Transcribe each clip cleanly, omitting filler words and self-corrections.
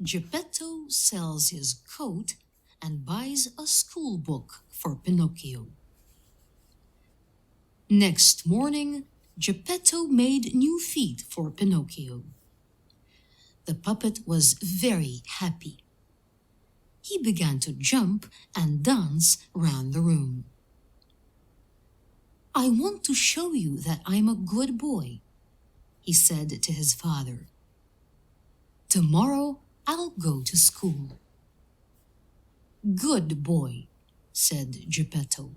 Geppetto sells his coat and buys a school book for Pinocchio. Next morning, Geppetto made new feet for Pinocchio. The puppet was very happy. He began to jump and dance round the room. "I want to show you that I'm a good boy," he said to his father. "Tomorrow I'll go to school." "Good boy," said Geppetto.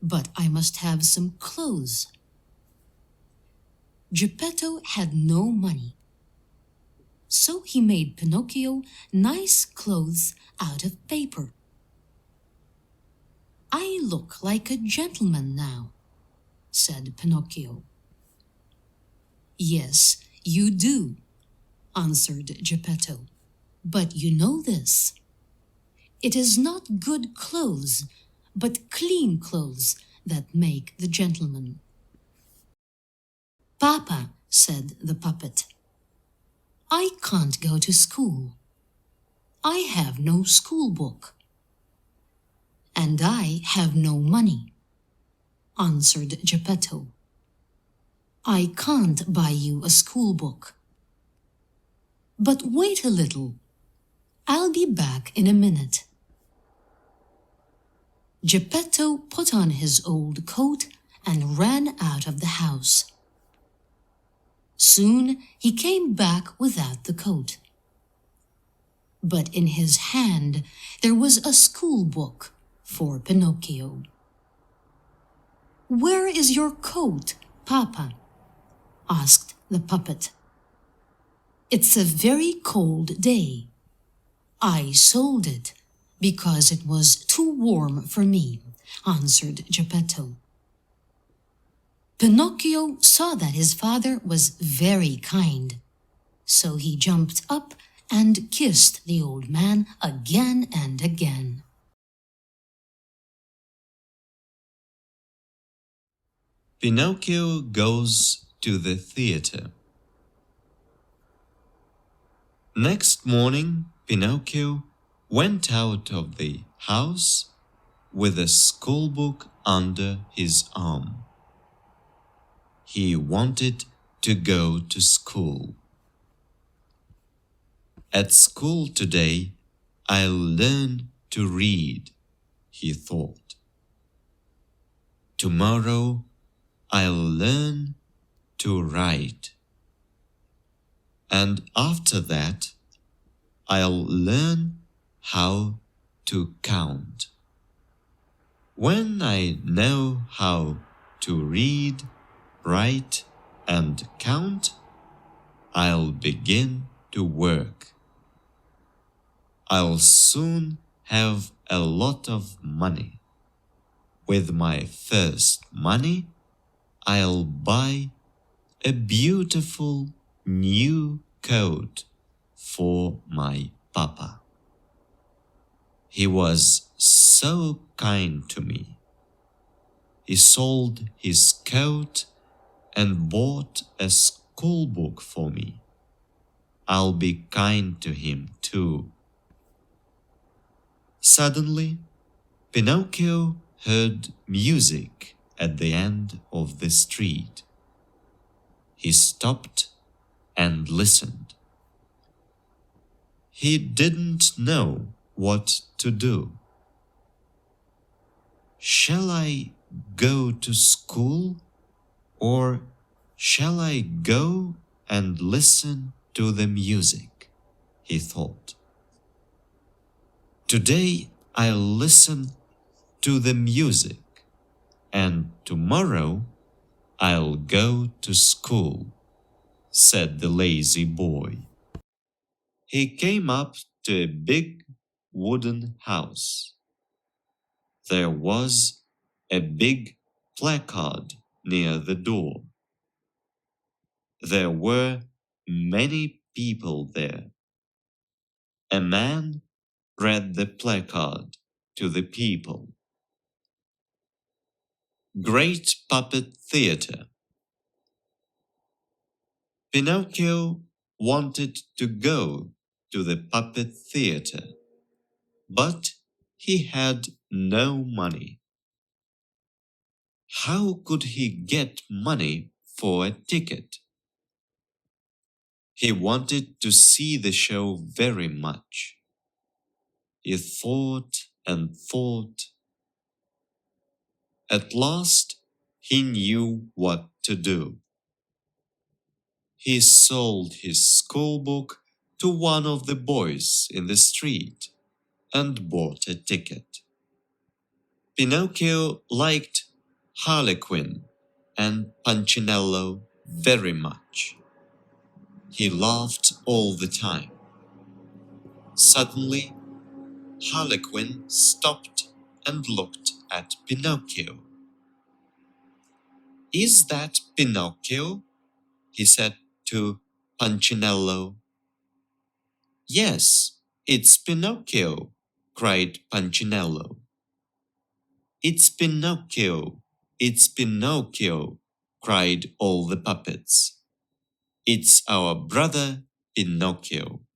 "But I must have some clothes." Geppetto had no money, so he made Pinocchio nice clothes out of paper. "I look like a gentleman now," said Pinocchio. "Yes, you do," answered Geppetto. "But you know this. It is not good clothes, but clean clothes that make the gentleman." "Papa," said the puppet, "I can't go to school. I have no school book." "And I have no money," answered Geppetto. "I can't buy you a school book. But wait a little. I'll be back in a minute." Geppetto put on his old coat and ran out of the house. Soon he came back without the coat. But in his hand there was a school book for Pinocchio. "Where is your coat, Papa?" asked the puppet. "It's a very cold day. I sold it because it was too warm for me," answered Geppetto. Pinocchio saw that his father was very kind, so he jumped up and kissed the old man again and again. Pinocchio goes to the theater. Next morning, Pinocchio went out of the house with a schoolbook under his arm. He wanted to go to school. "At school today, I'll learn to read," he thought. "Tomorrow, I'll learn to write. And after that, I'll learn how to count. When I know how to read, write, and count, I'll begin to work. I'll soon have a lot of money. With my first money, I'll buy a beautiful new coat for my papa. He was so kind to me. He sold his coat and bought a school book for me. I'll be kind to him too." Suddenly, Pinocchio heard music at the end of the street. He stopped and listened. He didn't know what to do. "Shall I go to school, or shall I go and listen to the music?" he thought. "Today I'll listen to the music, and tomorrow I'll go to school," said the lazy boy. He came up to a big wooden house. There was a big placard near the door. There were many people there. A man read the placard to the people. "Great Puppet Theater." Pinocchio wanted to go to the puppet theater, but he had no money. How could he get money for a ticket? He wanted to see the show very much. He thought and thought. At last, he knew what to do. He sold his school book to one of the boys in the street and bought a ticket. Pinocchio liked Harlequin and Punchinello very much. He laughed all the time. Suddenly, Harlequin stopped and looked at Pinocchio. "Is that Pinocchio?" he said to Punchinello. "Yes, it's Pinocchio," cried Punchinello. "It's Pinocchio! It's Pinocchio!" cried all the puppets. "It's our brother Pinocchio."